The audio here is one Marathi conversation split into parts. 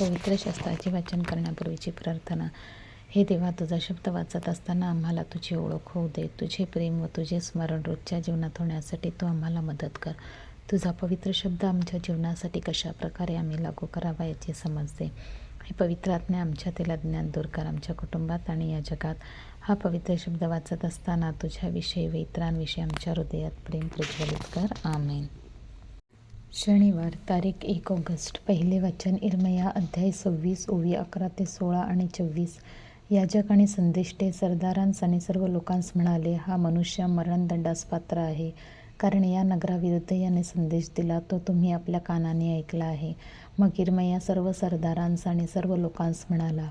पवित्र शास्त्राचे वाचन करण्यापूर्वीची प्रार्थना. हे देवा, तुझा शब्द वाचत असताना आम्हाला तुझी ओळख होऊ दे. तुझे प्रेम व तुझे स्मरण रोजच्या जीवनात होण्यासाठी तू आम्हाला मदत कर. तुझा पवित्र शब्द आमच्या जीवनासाठी कशा प्रकारे आम्ही लागू करावा याची समज दे. हे पवित्र आत्म्या, आमच्यातील अज्ञान दूर कर. आमच्या कुटुंबात आणि या जगात हा पवित्र शब्द वाचत असताना तुझ्याविषयी व इतरांविषयी आमच्या हृदयात प्रेम प्रज्वलित कर. आमेन. शनिवार, तारीख 1 ऑगस्ट. पहिले वाचन इर्मया अध्याय 26, ओवी 11 ते 16 आणि 24. याजक आणि संदेष्टे सरदारांस आणि सर्व लोकांस म्हणाले, हा मनुष्य मरणदंडास पात्र आहे, कारण या नगराविरुद्ध याने संदेश दिला तो तुम्ही आपल्या कानाने ऐकला आहे. मग इर्मया सर्व सरदारांस आणि सर्व लोकांस म्हणाला,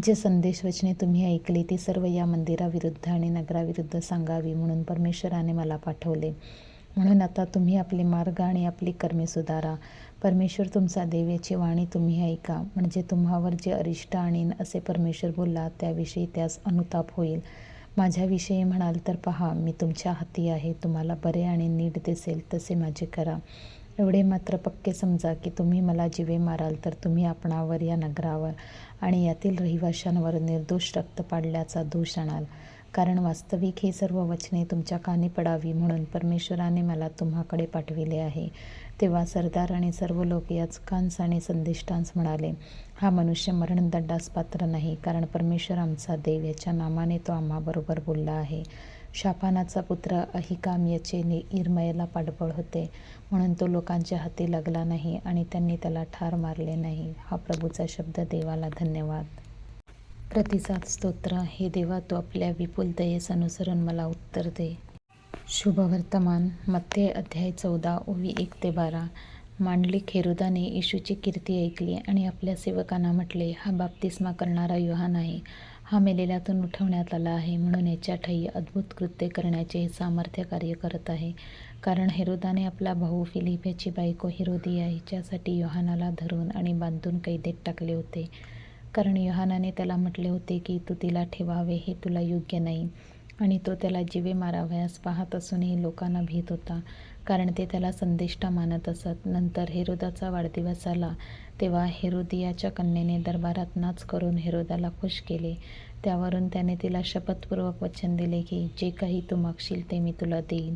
जे संदेश वचने तुम्ही ऐकली ती सर्व या मंदिराविरुद्ध आणि नगराविरुद्ध सांगावी म्हणून परमेश्वराने मला पाठवले. म्हणून आता तुम्ही आपले मार्ग आणि आपली कर्मे सुधारा. परमेश्वर तुमचा देव याची वाणी तुम्ही ऐका, म्हणजे तुम्हावर जे अरिष्ट आणीन असे परमेश्वर बोलला त्याविषयी त्यास अनुताप होईल. माझ्याविषयी म्हणाल तर पहा, मी तुमच्या हाती आहे. तुम्हाला बरे आणि नीट दिसेल तसे माझे करा. एवढे मात्र पक्के समजा की तुम्ही मला जीवे माराल तर तुम्ही आपणावर, या नगरावर आणि यातील रहिवाशांवर निर्दोष रक्त पाडल्याचा दोष आणाल. कारण वास्तविक ही सर्व वचने तुमच्या कानी पडावी म्हणून परमेश्वराने मला तुम्हाकडे पाठविले आहे. तेव्हा सरदार आणि सर्व लोक याजकांस आणि संदेष्टांस म्हणाले, हा मनुष्य मरणदंडास पात्र नाही, कारण परमेश्वर आमचा देव याच्या नामाने तो आम्हाबरोबर बोलला आहे. शापानाचा पुत्र अहिकाम याचे इर्मयाला पाठबळ होते, म्हणून तो लोकांच्या हाती लागला नाही आणि त्यांनी त्याला ठार मारले नाही. हा प्रभूचा शब्द. देवाला धन्यवाद. प्रतिसाद स्तोत्र. हे देवा, तू आपल्या विपुल दयेस अनुसरून मला उत्तर दे. शुभवर्तमान. मत्ते अध्याय 14, ओवी 1 ते 12. मांडलिक हेरोदाने येशूची कीर्ती ऐकली आणि आपल्या सेवकांना म्हटले, हा बाप्तिस्मा करणारा योहान आहे. हा मेलेल्यातून उठवण्यात आला आहे, म्हणून याच्या ठायी अद्भुत कृत्ये करण्याचे हे सामर्थ्य कार्य करत आहे. कारण हेरोदाने आपला भाऊ फिलिप याची बायको हेरोदिया हिच्यासाठी योहानाला धरून आणि बांधून कैदेत टाकले होते. कारण योहानाने त्याला म्हटले होते की तू तिला ठेवावे हे तुला योग्य नाही, आणि तो त्याला जीवे मारावयास पाहत असूनही लोकांना भीत होता, कारण ते त्याला संदेष्टा मानत असत. नंतर हेरोदाचा वाढदिवस आला, तेव्हा हेरोदियाच्या कन्येने दरबारात नाच करून हेरोदाला खुश केले. त्यावरून त्याने तिला शपथपूर्वक वचन दिले की जे काही तू मागशील ते मी तुला देईन.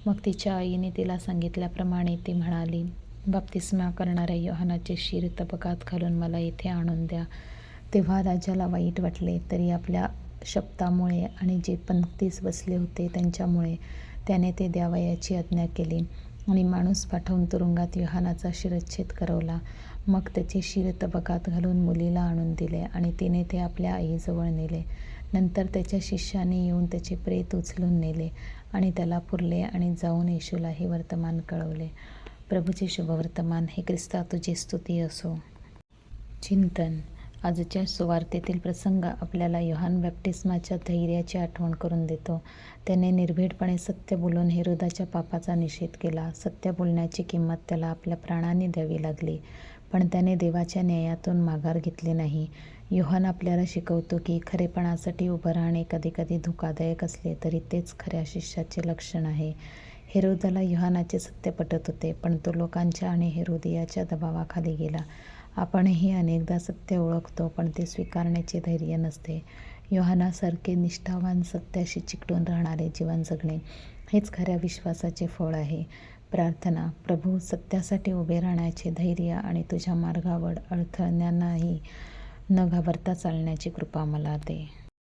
मग तिच्या आईने तिला सांगितल्याप्रमाणे ती म्हणाली, बाप्तिस्मा करणाऱ्या योहानाचे शीर तबकात घालून मला येथे आणून द्या. तेव्हा राजाला वाईट वाटले, तरी आपल्या शपथामुळे आणि जे पंक्तीस बसले होते त्यांच्यामुळे त्याने ते द्यावयाची आज्ञा केली आणि माणूस पाठवून तुरुंगात योहानाचा शिरच्छेद करवला. मग त्याचे शीर तबकात घालून मुलीला आणून दिले आणि तिने ते आपल्या आईजवळ नेले. नंतर त्याच्या शिष्याने येऊन त्याचे प्रेत उचलून नेले आणि त्याला पुरले आणि जाऊन येशूला हे वर्तमान कळवले. प्रभूचे शुभवर्तमान. हे ख्रिस्ता, तुझी स्तुती असो. चिंतन. आजच्या सुवार्तेतील प्रसंग आपल्याला योहान बॅप्टिस्माच्या धैर्याची आठवण करून देतो. त्याने निर्भीडपणे सत्य बोलून हेरोदाच्या पापाचा निषेध केला. सत्य बोलण्याची किंमत त्याला आपल्या प्राणांनी द्यावी लागली, पण त्याने देवाच्या न्यायातून माघार घेतली नाही. योहान आपल्याला शिकवतो की खरेपणासाठी उभं राहणे कधीकधी धोकादायक असले तरी तेच खऱ्या शिष्याचे लक्षण आहे. हेरोदाला योहानाचे सत्य पटत होते, पण तो लोकांच्या आणि हेरोदियाच्या दबावाखाली गेला. आपणही अनेकदा सत्य ओळखतो, पण ते स्वीकारण्याचे धैर्य नसते. योहानासारखे निष्ठावान, सत्याशी चिकटून राहणारे जीवन जगणे हेच खऱ्या विश्वासाचे फळ आहे. प्रार्थना. प्रभू, सत्यासाठी उभे राहण्याचे धैर्य आणि तुझ्या मार्गावर अडथळ्यांनाही न घाबरता चालण्याची कृपा मला दे.